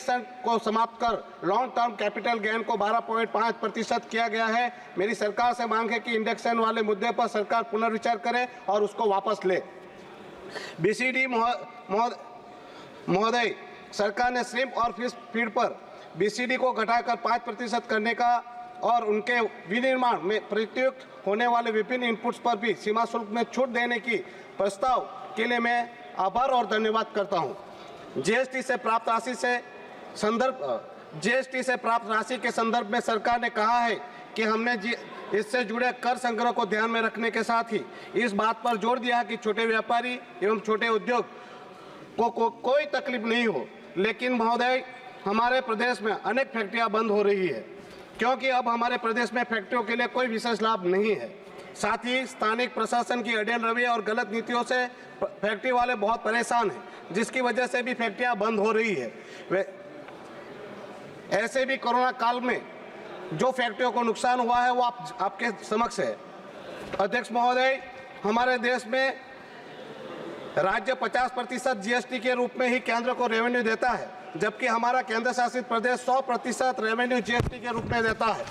Induction को समाप्त कर लॉन्ग टर्म कैपिटल गेन को 12.5% किया गया है। मेरी सरकार से मांग है कि इंडेक्शन वाले मुद्दे पर सरकार पुनर्विचार करे और उसको वापस ले। बीसीडी महोदय, सरकार ने श्रिम्प और फिश फीड पर बीसीडी को घटाकर 5% करने का और उनके विनिर्माण में प्रयुक्त होने वाले विभिन्न इनपुट्स पर भी सीमा शुल्क में छूट देने की प्रस्ताव के लिए मैं आभार और धन्यवाद करता हूं। जीएसटी से प्राप्त राशि के संदर्भ में सरकार ने कहा है कि हमने इससे जुड़े कर संग्रह को ध्यान में रखने के साथ ही इस बात पर जोर दिया कि छोटे व्यापारी एवं छोटे उद्योग को कोई तकलीफ नहीं हो। लेकिन महोदय, हमारे प्रदेश में अनेक फैक्ट्रियां बंद हो रही है क्योंकि अब हमारे प्रदेश में फैक्ट्रियों के लिए कोई विशेष लाभ नहीं है। साथ ही स्थानिक प्रशासन की अड़ियल रवैया और गलत नीतियों से फैक्ट्री वाले बहुत परेशान हैं, जिसकी वजह से भी फैक्ट्रियां बंद हो रही है। ऐसे भी कोरोना काल में जो फैक्ट्रियों को नुकसान हुआ है वो आपके समक्ष है। अध्यक्ष महोदय, हमारे देश में राज्य 50% जीएसटी के रूप में ही केंद्र को रेवेन्यू देता है, जबकि हमारा केंद्र शासित प्रदेश 100% रेवेन्यू जीएसटी के रूप में देता है।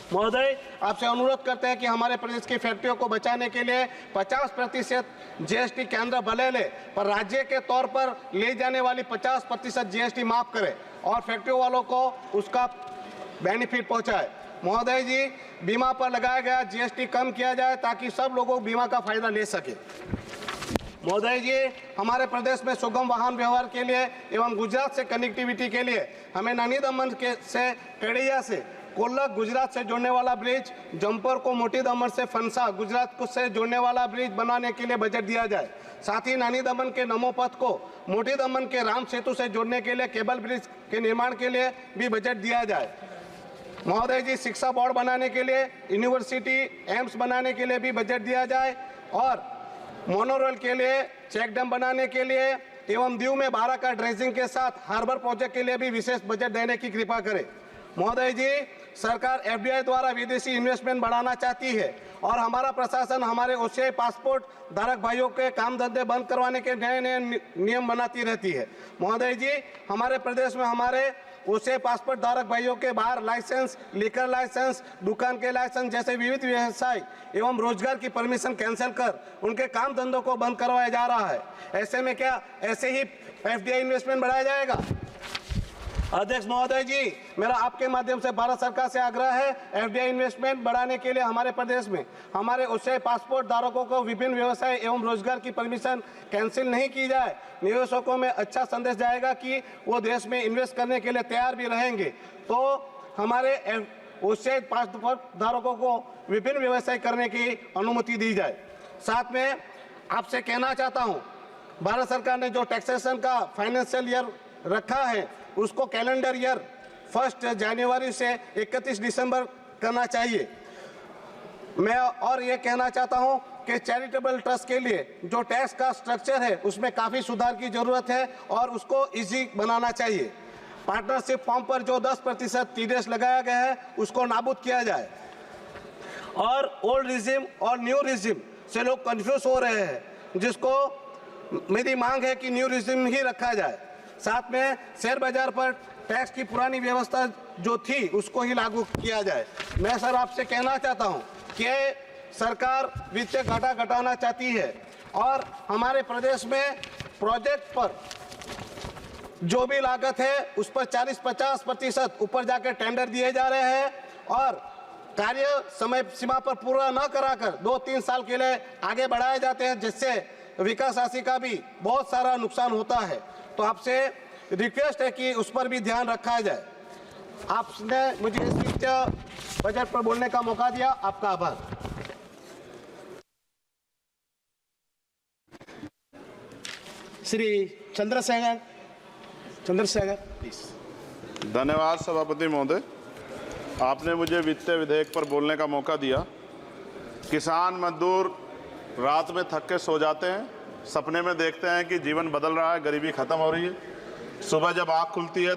महोदय, आपसे अनुरोध करते हैं कि हमारे प्रदेश की फैक्ट्रियों को बचाने के लिए 50% जीएसटी केंद्र भले ले, पर राज्य के तौर पर ले जाने वाली 50% जीएसटी माफ करे और फैक्ट्रियों वालों को उसका बेनिफिट पहुंचाए। महोदय जी, बीमा पर लगाया गया जीएसटी कम किया जाए ताकि सब लोगों बीमा का फायदा ले सके। महोदय जी, हमारे प्रदेश में सुगम वाहन व्यवहार के लिए एवं गुजरात से कनेक्टिविटी के लिए हमें नानी दमन से केडिया से कोल्लक गुजरात से जोड़ने वाला ब्रिज, जम्पर को मोटी दमन से फंसा गुजरात को से जोड़ने वाला ब्रिज बनाने के लिए बजट दिया जाए। साथ ही नानी दमन के नमो पथ को मोटी दमन के राम सेतु से जोड़ने के लिए केबल ब्रिज के निर्माण के लिए भी बजट दिया जाए। महोदय जी, शिक्षा बोर्ड बनाने के लिए, यूनिवर्सिटी एम्स बनाने के लिए भी बजट दिया जाए और मोनोरेल के लिए, चेक डैम बनाने के लिए एवं दीव में 12 का ड्रेजिंग के साथ हार्बर प्रोजेक्ट के लिए भी विशेष बजट देने की कृपा करें। महोदय जी, सरकार एफडीआई द्वारा विदेशी इन्वेस्टमेंट बढ़ाना चाहती है और हमारा प्रशासन हमारे ओसीआई पासपोर्ट धारक भाइयों के काम धंधे बंद करवाने के नए नए नियम बनाती रहती है। महोदय जी, हमारे प्रदेश में हमारे ओसीआई पासपोर्ट धारक भाइयों के बाहर लाइसेंस, लिकर लाइसेंस, दुकान के लाइसेंस जैसे विविध व्यवसाय एवं रोजगार की परमिशन कैंसिल कर उनके काम धंधों को बंद करवाया जा रहा है। ऐसे में क्या ऐसे ही एफडीआई इन्वेस्टमेंट बढ़ाया जाएगा? अध्यक्ष महोदय जी, मेरा आपके माध्यम से भारत सरकार से आग्रह है, एफडीआई इन्वेस्टमेंट बढ़ाने के लिए हमारे प्रदेश में हमारे ओसीआई पासपोर्ट धारकों को विभिन्न व्यवसाय एवं रोजगार की परमिशन कैंसिल नहीं की जाए। निवेशकों में अच्छा संदेश जाएगा कि वो देश में इन्वेस्ट करने के लिए तैयार भी रहेंगे, तो हमारे ओसीआई पासपोर्ट धारकों को विभिन्न व्यवसाय करने की अनुमति दी जाए। साथ में आपसे कहना चाहता हूँ, भारत सरकार ने जो टैक्सेशन का फाइनेंशियल ईयर रखा है उसको कैलेंडर ईयर 1 जनवरी से 31 दिसंबर करना चाहिए। मैं और ये कहना चाहता हूं कि चैरिटेबल ट्रस्ट के लिए जो टैक्स का स्ट्रक्चर है उसमें काफ़ी सुधार की जरूरत है और उसको इजी बनाना चाहिए। पार्टनरशिप फॉर्म पर जो 10% टीडीएस लगाया गया है उसको नाबूद किया जाए और ओल्ड रिजिम और न्यू रिजिम से लोग कंफ्यूज हो रहे हैं, जिसको मेरी मांग है कि न्यू रिजिम ही रखा जाए। साथ में शेयर बाजार पर टैक्स की पुरानी व्यवस्था जो थी उसको ही लागू किया जाए। मैं सर आपसे कहना चाहता हूं कि सरकार वित्तीय घाटा घटाना चाहती है और हमारे प्रदेश में प्रोजेक्ट पर जो भी लागत है उस पर 40-50% ऊपर जाकर टेंडर दिए जा रहे हैं और कार्य समय सीमा पर पूरा न कराकर 2-3 साल के लिए आगे बढ़ाए जाते हैं, जिससे विकास राशि का भी बहुत सारा नुकसान होता है। तो आपसे रिक्वेस्ट है कि उस पर भी ध्यान रखा जाए। आपने मुझे इस वित्तीय बजट पर बोलने का मौका दिया, आपका आभार। श्री चंद्रशेखर प्लीज। धन्यवाद सभापति महोदय, आपने मुझे वित्तीय विधेयक पर बोलने का मौका दिया। किसान मजदूर रात में थक के सो जाते हैं, सपने में देखते हैं कि जीवन बदल रहा है, गरीबी खत्म हो रही है। सुबह जब आँख खुलती है तो